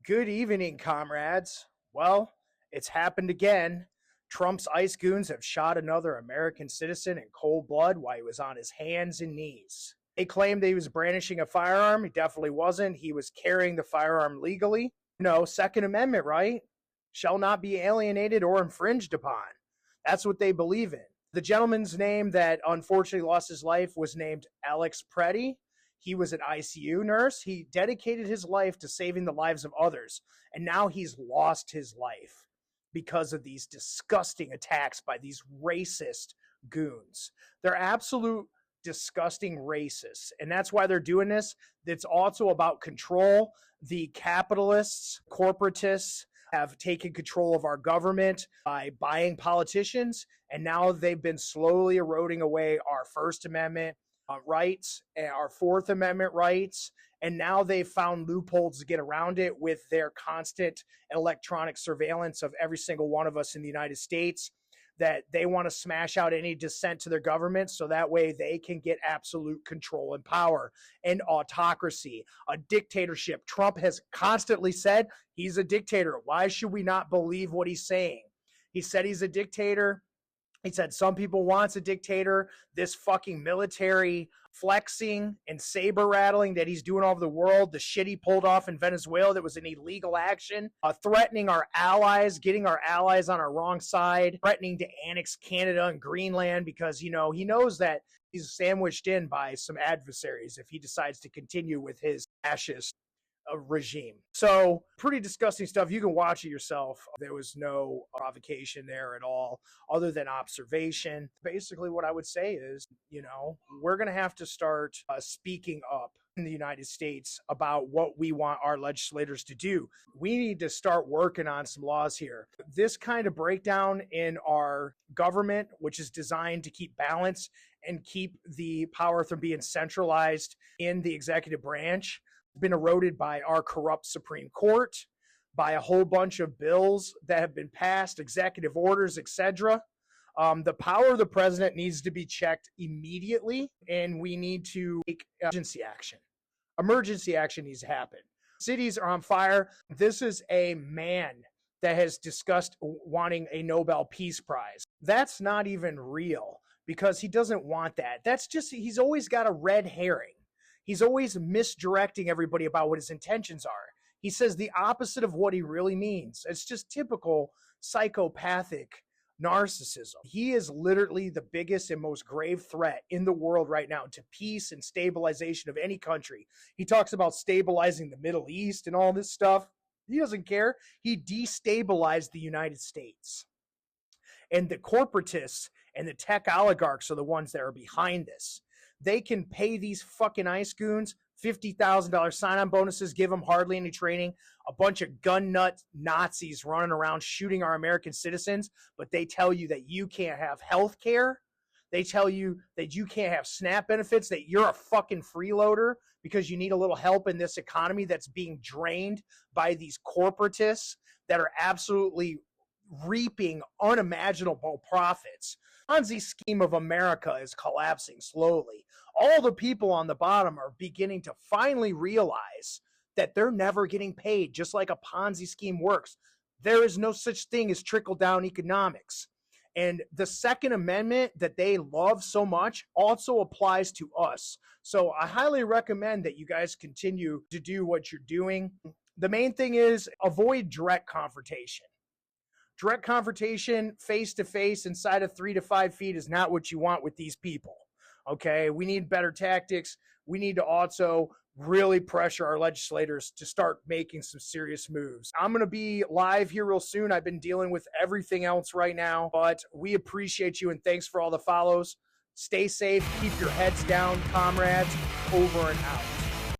Good evening, comrades. Well, it's happened again. Trump's ICE goons have shot another American citizen in cold blood while he was on his hands and knees. They claimed that he was brandishing a firearm. He definitely wasn't. He was carrying the firearm legally. No, Second Amendment, right? Shall not be alienated or infringed upon. That's what they believe in. The gentleman's name that unfortunately lost his life was named Alex Preddy. He was an ICU nurse. He dedicated his life to saving the lives of others. And now he's lost his life because of these disgusting attacks by these racist goons. They're absolute disgusting racists. And that's why they're doing this. It's also about control. The capitalists, corporatists have taken control of our government by buying politicians. And now they've been slowly eroding away our First Amendment rights, our Fourth Amendment rights, and now they've found loopholes to get around it with their constant electronic surveillance of every single one of us in the United States, that they want to smash out any dissent to their government so that way they can get absolute control and power and autocracy, a dictatorship. Trump has constantly said he's a dictator. Why should we not believe what he's saying? He said he's a dictator. He said some people wants a dictator. This fucking military flexing and saber rattling that he's doing all over the world, the shit he pulled off in Venezuela that was an illegal action, threatening our allies, getting our allies on our wrong side, threatening to annex Canada and Greenland because, he knows that he's sandwiched in by some adversaries if he decides to continue with his fascist regime. So pretty disgusting stuff. You can watch it yourself. There was no provocation there at all other than observation. Basically what I would say is, we're going to have to start speaking up in the United States about what we want our legislators to do. We need to start working on some laws here. This kind of breakdown in our government, which is designed to keep balance and keep the power from being centralized in the executive branch, been eroded by our corrupt Supreme Court, by a whole bunch of bills that have been passed, executive orders, etc. The power of the president needs to be checked immediately, and we need to take emergency action. Emergency action needs to happen. Cities are on fire. This is a man that has discussed wanting a Nobel Peace Prize. That's not even real because he doesn't want that. That's just, he's always got a red herring. He's always misdirecting everybody about what his intentions are. He says the opposite of what he really means. It's just typical psychopathic narcissism. He is literally the biggest and most grave threat in the world right now to peace and stabilization of any country. He talks about stabilizing the Middle East and all this stuff. He doesn't care. He destabilized the United States. And the corporatists and the tech oligarchs are the ones that are behind this. They can pay these fucking ICE goons $50,000 sign-on bonuses, give them hardly any training, a bunch of gun nut Nazis running around shooting our American citizens, but they tell you that you can't have health care. They tell you that you can't have SNAP benefits, that you're a fucking freeloader because you need a little help in this economy that's being drained by these corporatists that are absolutely reaping unimaginable profits. Ponzi scheme of America is collapsing slowly. All the people on the bottom are beginning to finally realize that they're never getting paid, just like a Ponzi scheme works. There is no such thing as trickle-down economics. And the Second Amendment that they love so much also applies to us. So I highly recommend that you guys continue to do what you're doing. The main thing is avoid direct confrontation. Direct confrontation, face-to-face, inside of 3 to 5 feet is not what you want with these people, okay? We need better tactics. We need to also really pressure our legislators to start making some serious moves. I'm going to be live here real soon. I've been dealing with everything else right now, but we appreciate you, and thanks for all the follows. Stay safe. Keep your heads down, comrades. Over and out.